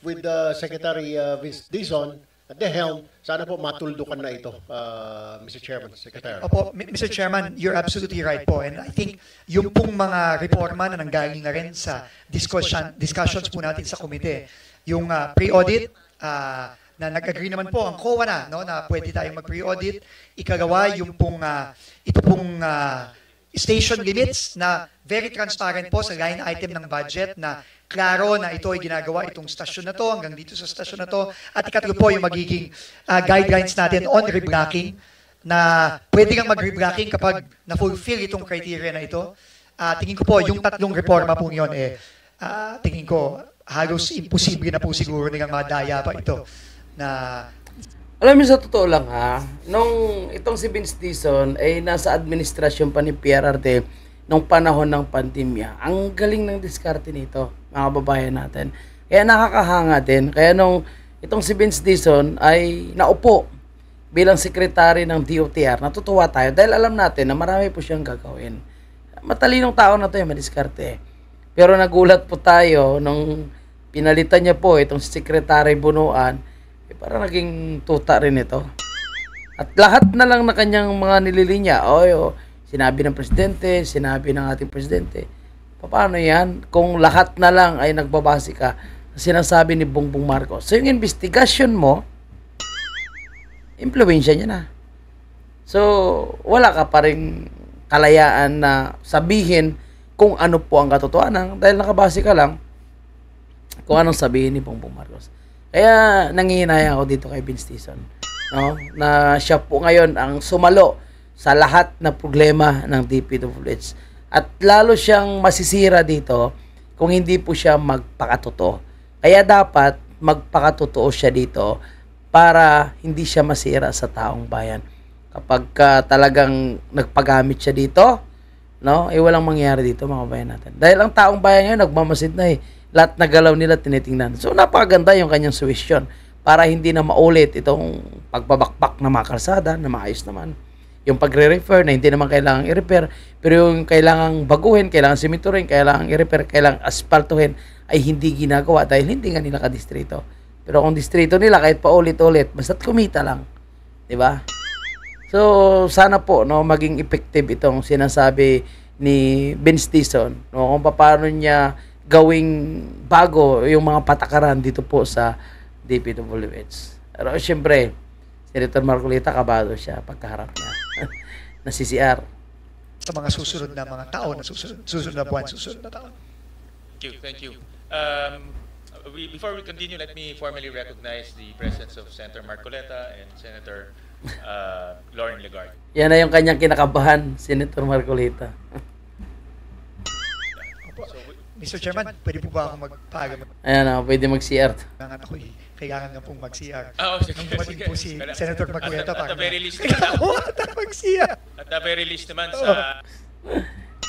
with Secretary Vince Dizon at the helm, sana po matuldukan na ito, Mr. Chairman, Secretary. Opo, Mr. Chairman, you're absolutely right po. And I think yung pong mga reforma na nanggaling na rin sa discussions po natin sa komite, yung pre-audit, na nag-agree naman po ang COA na, no, na pwede tayong mag-pre-audit, ikagawa yung pong, ito pong station limits na very transparent po sa line item ng budget na klaro na ito ay ginagawa itong stasyon na to hanggang dito sa stasyon na to. At ikatlo po yung magiging guidelines natin on reblocking na pwede kang mag-reblocking kapag na-fulfill itong criteria na ito. Tingin ko po yung tatlong reforma po yun tingin ko halos imposible na po siguro nilang madaya pa ito na alam niyo sa totoo lang nung itong si Vince Dizon ay nasa administrasyon pa ni PRRD nung panahon ng pandemya. Ang galing ng diskarte nito, mga babayan natin. Kaya nakakahanga din. Kaya nung itong si Vince Dizon ay naupo bilang sekretary ng DOTR, natutuwa tayo dahil alam natin na marami po siyang gagawin. Matalinong tao na to yung madiskarte. Pero nagulat po tayo nung pinalitan niya po itong sekretary Bunuan, parang naging tuta rin ito. At lahat na lang na kanyang mga nililinya, sinabi ng presidente, sinabi ng ating presidente. Paano yan? Kung lahat na lang ay nagbabase ka sa sinasabi ni Bongbong Marcos. So yung investigasyon mo, impluwensya niya na. So wala ka pa rin kalayaan na sabihin kung ano po ang katotohanan dahil nakabase ka lang kung anong sabihin ni Bongbong Marcos. Kaya nangihinayang ako dito kay Vince Dizon, no? Na siya po ngayon ang sumalo sa lahat na problema ng DPWH. At lalo siyang masisira dito kung hindi po siya magpakatotoo. Kaya dapat magpakatotoo siya dito para hindi siya masira sa taong bayan. Kapag talagang nagpagamit siya dito, no, walang mangyayari dito mga bayan natin. Dahil ang taong bayan ngayon nagmamasid na Lahat na galaw nila tinitingnan. So napakaganda yung kanyang suwisyon. para hindi na maulit itong pagbabakbak na mga kalsada na maayos naman. Yung pagre-refer na hindi naman kailangang i-repair, pero yung kailangang baguhin, kailangang simentuhin, kailangang i-repair, kailangang aspaltuhin, ay hindi ginagawa dahil hindi nga nila ka-distrito. Pero kung distrito nila, kahit paulit-ulit, basta't kumita lang. Diba? So, sana po, no, maging effective itong sinasabi ni Vince Dizon, no, kung paano niya gawing bago yung mga patakaran dito po sa DPWH. Pero syempre, Senator Marcolita, kabado siya pagkaharap niya. Na CCR. Sa mga susunod na mga taon, na susunod na buwan, susunod na taon. Thank you. Before we continue, let me formally recognize the presence of Senator Marcoleta and Senator Lauren Legarde. Yan na yung kanyang kinakabahan, Senator Marcolita. Mr. Chairman, pwede po ba ako magpaalam? Ayan na, pwede mag-CR. Kailangan nga pong mag-CR. Sige. Nung dumating po si Senator Marcoleta, at the very least mag-CR. At the very least naman sa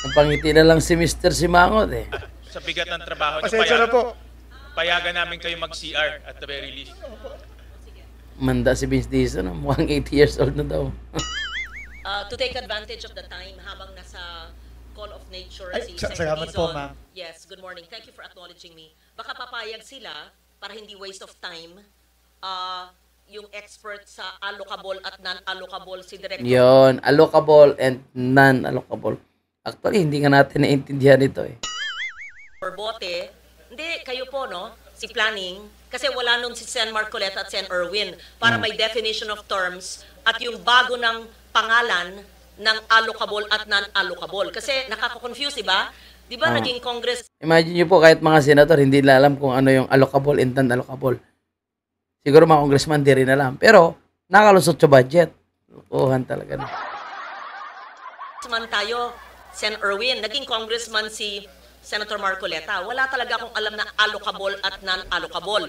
Napangiti na lang si Mr. Simangot eh. sa bigat ng trabaho niyo, Pasensya na po. payagan namin kayo mag-CR at the very least. Manda si Vince Dizon, mukhang 80 years old na daw. To take advantage of the time habang nasa Call of Nature si salamat Senator po, Dizon. ma'am. Yes, good morning. Thank you for acknowledging me. Baka papayag sila para hindi waste of time yung expert sa allocable at non-allocable si Director. Yon, allocable and non-allocable. Actually, hindi nga natin naintindihan ito eh. Bote, hindi, kayo po, no? Si Planning, kasi wala nun si Sen Marcoleta at Sen Erwin para may definition of terms at yung bago ng pangalan ng allocable at non-allocable. Kasi nakaka-confuse, diba? Diba naging Congress? Imagine nyo po, kahit mga senator, hindi nila alam kung ano yung allocable and non-allocable. Siguro mga congressman, di rin alam. Pero, nakalusot sa budget. Lukuhan talaga na. Man tayo, Sen Erwin, naging congressman si Senator Marcoleta. Wala talaga akong alam na allocable at non-allocable.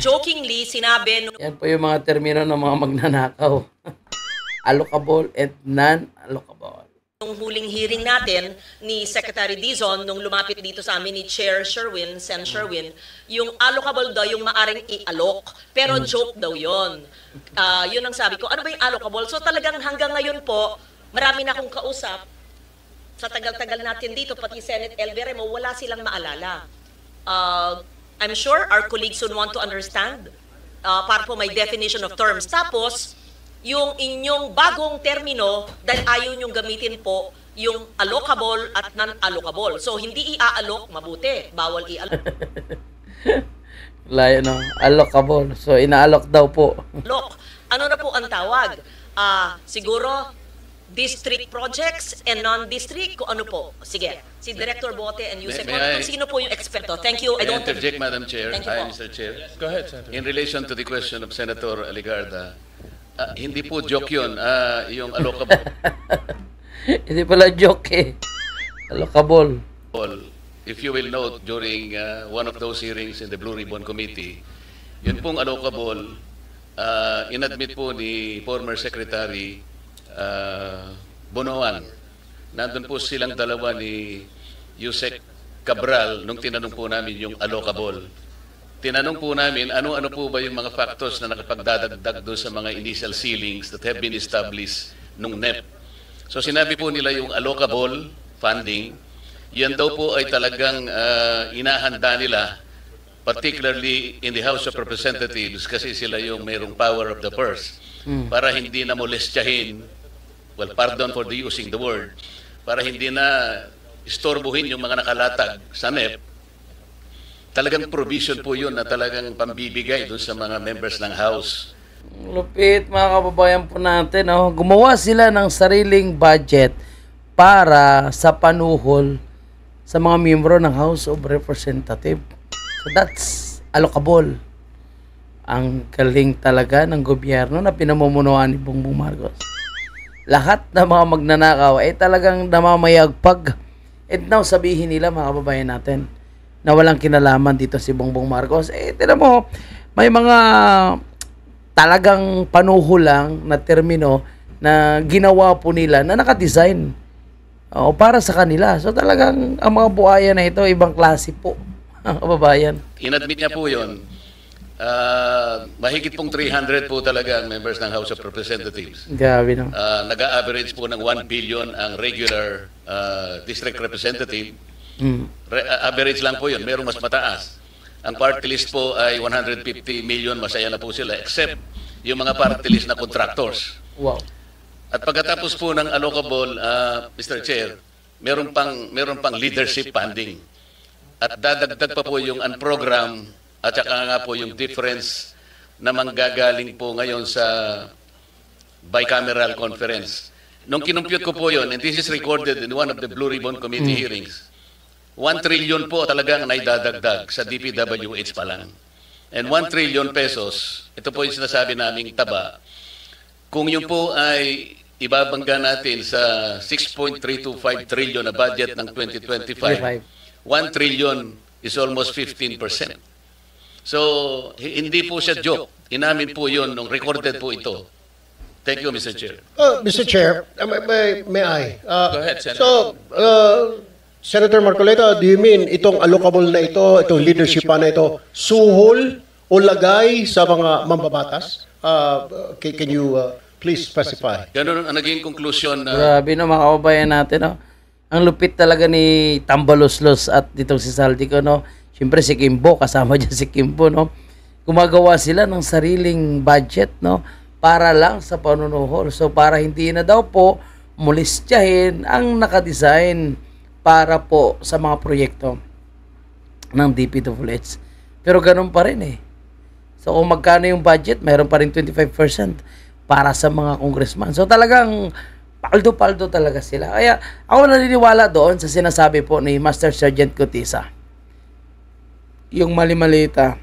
Jokingly, sinabi Yan po yung mga termino ng mga magnanakaw. Allocable and non-allocable. nung huling hearing natin ni Secretary Dizon nung lumapit dito sa amin ni Chair Sherwin, Sen Sherwin, yung allocable daw yung maaring i-allok. Pero joke daw yon. Yun ang sabi ko. Ano ba yung allocable? So talagang hanggang ngayon po, marami na akong kausap sa tagal-tagal natin dito, pati Senate El Veremo, wala silang maalala. I'm sure our colleagues would want to understand para po may definition of terms. Tapos, yung inyong bagong termino, dahil ayaw nyong gamitin po yung allocable at non-allocable. So, hindi i-allok, mabuti. Bawal i-allok. Layo no, allocable. So, ina-allok daw po. Ano na po ang tawag? Siguro, district projects and non-district, kung ano po. Sige, si Director Bote and Yusek, kung sino po yung eksperto. Thank you. I don't interject, Madam Chair. Thank you po. Mr. Chair. Go ahead, Senator. In relation to the question of Senator Aligarda, hindi po joke yun, yung allocable. Hindi pala joke eh. Allocable. If you will note, during one of those hearings in the Blue Ribbon Committee, yun pong allocable, inadmit po ni former Secretary Bonoan. Nandun po silang dalawa ni Yusek Cabral nung tinanong po namin yung allocable. Tinanong po namin ano-ano po ba yung mga factors na nakapagdadagdag doon sa mga initial ceilings that have been established nung NEP. So sinabi po nila yung allocable funding, yan daw po ay talagang inahanda nila, particularly in the House of Representatives kasi sila yung mayroong power of the purse para hindi na molestyahin, well, pardon for the using the word, para hindi na istorbohin yung mga nakalatag sa NEP. Talagang provision po yun na talagang pambibigay doon sa mga members ng House. Lupit mga kababayan po natin. Oh. Gumawa sila ng sariling budget para sa panuhol sa mga miyembro ng House of Representatives. So that's allocable. Ang galing talaga ng gobyerno na pinamumunuan ni Bongbong Marcos. Lahat ng mga magnanakaw ay talagang namamayagpag. And now sabihin nila mga kababayan natin na walang kinalaman dito si Bongbong Marcos. Tignan mo, may mga talagang panuhol lang na termino na ginawa po nila na nakadesign para sa kanila. So talagang ang mga buhaya na ito, ibang klase po, kababayan. Inadmit niya po yun. Mahigit pong 300 po talaga ang members ng House of Representatives. Grabe no. Nag-a-average po ng 1 billion ang regular district representative. Average lang po yun, merong mas mataas. Ang party list po ay 150 million, masaya na po sila, except yung mga party list na contractors. Wow. At pagkatapos po ng allocable, Mr. Chair, meron pang leadership funding. At dadagdag pa po yung unprogram at saka nga po yung difference na manggagaling po ngayon sa bicameral conference. Nung kinumpute ko po yun, and this is recorded in one of the Blue Ribbon Committee hearings, 1 trillion po talagang naidadagdag sa DPWH pa lang. And 1 trillion pesos, ito po yung sinasabi naming taba, kung yun po ay ibabangga natin sa 6.325 trillion na budget ng 2025, 1 trillion is almost 15%. So, hindi po siya joke. Inamin po yun nung recorded po ito. Thank you, Mr. Chair. Mr. Chair, may I? Go ahead, Senator. So, Senator Marcoleta, do you mean itong allocable na ito, itong leadership na ito, suhol o lagay sa mga mambabatas? Can you please specify? Ganun ang naging conclusion na... Grabe no, mga kababayan natin, no? Ang lupit talaga ni Tambaloslos at ditong si Saldico, no? Siyempre si Kimbo, kasama dyan si Kimbo, no? Gumagawa sila ng sariling budget, no? Para lang sa panunuhol. So, para hindi na daw po molestyahin ang nakadesign para po sa mga proyekto ng DPWH. Pero ganun pa rin eh. So, kung magkano yung budget, mayroon pa rin 25% para sa mga congressman. So, talagang paldo-paldo talaga sila. Kaya, ako naniniwala doon sa sinasabi po ni Master Sergeant Cotisa. Yung mali-malita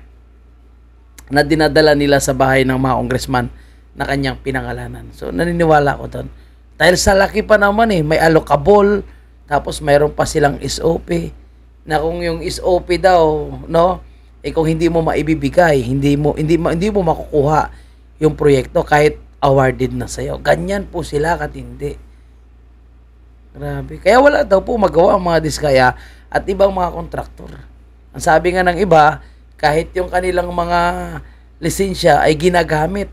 na dinadala nila sa bahay ng mga congressman na kanyang pinangalanan. So, naniniwala ko doon. Dahil sa laki pa naman eh, may allocable, tapos mayroon pa silang SOP, na kung yung SOP daw, no, eh kung hindi mo maibibigay, hindi mo makukuha yung proyekto kahit awarded na sa'yo. Ganyan po sila katindi. Grabe. Kaya wala daw po magawa ang mga diskaya at ibang mga kontraktor. Ang sabi nga ng iba, kahit yung kanilang mga lisensya ay ginagamit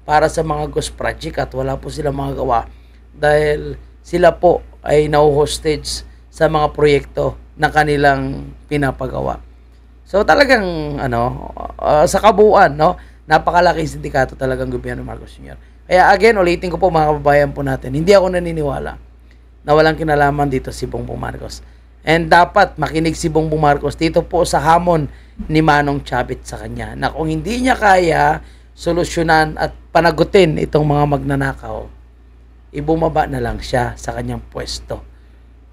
para sa mga ghost project at wala po silang mga gawa dahil sila po ay na-hostage sa mga proyekto na kanilang pinapagawa. So talagang sa kabuuan, no, napakalaking sindikato talagang gobyerno Marcos Jr. Kaya again, ulitin ko po mga kababayan po natin, hindi ako naniniwala na walang kinalaman dito si Bongbong Marcos. And dapat makinig si Bongbong Marcos dito po sa hamon ni Manong Chavit sa kanya na kung hindi niya kaya solusyonan at panagutin itong mga magnanakaw, ibumaba na lang siya sa kanyang pwesto.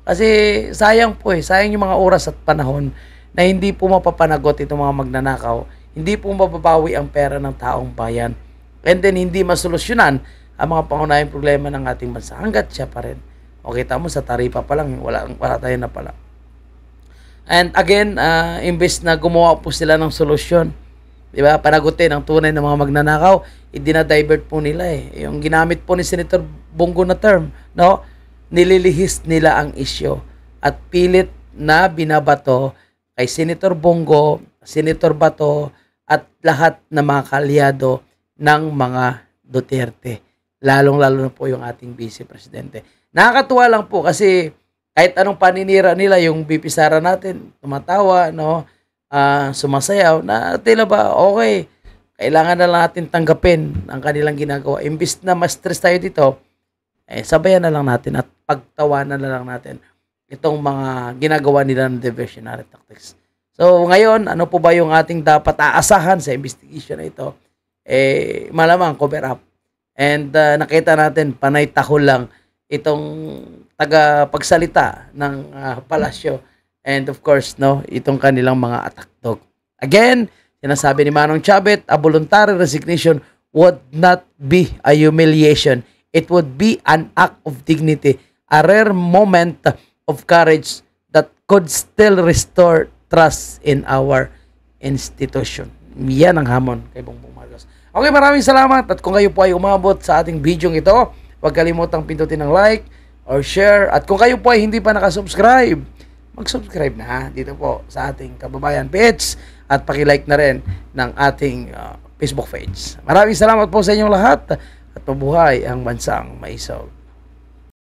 Kasi sayang po sayang yung mga oras at panahon na hindi po mapapanagot itong mga magnanakaw, hindi po mababawi ang pera ng taong bayan, and then hindi masolusyonan ang mga pangunahing problema ng ating bansa hanggat siya pa rin. O kita mo sa taripa pa lang, wala tayo na pala. And again, imbes na gumawa po sila ng solusyon, di ba, panagutin ang tunay ng mga magnanakaw, idinadivert po nila eh. Yung ginamit po ni Senator Bongo na term, no, nililihis nila ang isyo at pilit na binabato kay Senator Bongo, Senator Bato, at lahat ng mga kalyado ng mga Duterte. Lalong-lalo na po yung ating Vice Presidente. Nakakatuwa lang po kasi kahit anong paninira nila, yung VP Sara natin, tumatawa, no, sumasayaw, na tila ba, okay, kailangan na lang natin tanggapin ang kanilang ginagawa. Imbis na ma-stress tayo dito, sabayan na lang natin at pagtawanan na lang natin itong mga ginagawa nila ng diversionary tactics. So ngayon, ano po ba yung ating dapat aasahan sa investigation na ito? Malamang cover up. And nakita natin, panay tahol lang itong taga-pagsalita ng palasyo. And of course, no, itong kanilang mga attack dog. Again, sinasabi ni Manong Chavit, a voluntary resignation would not be a humiliation. It would be an act of dignity, a rare moment of courage that could still restore trust in our institution. Yan ang hamon kay Bongbong Marcos. Okay, maraming salamat. At kung kayo po ay umabot sa ating video ito, huwag kalimutang pindutin ng like or share. At kung kayo po ay hindi pa nakasubscribe, mag-subscribe na dito po sa ating Kababayan PH. at paki-like na rin ng ating Facebook page. Maraming salamat po sa inyong lahat at mabuhay ang bansang may isog.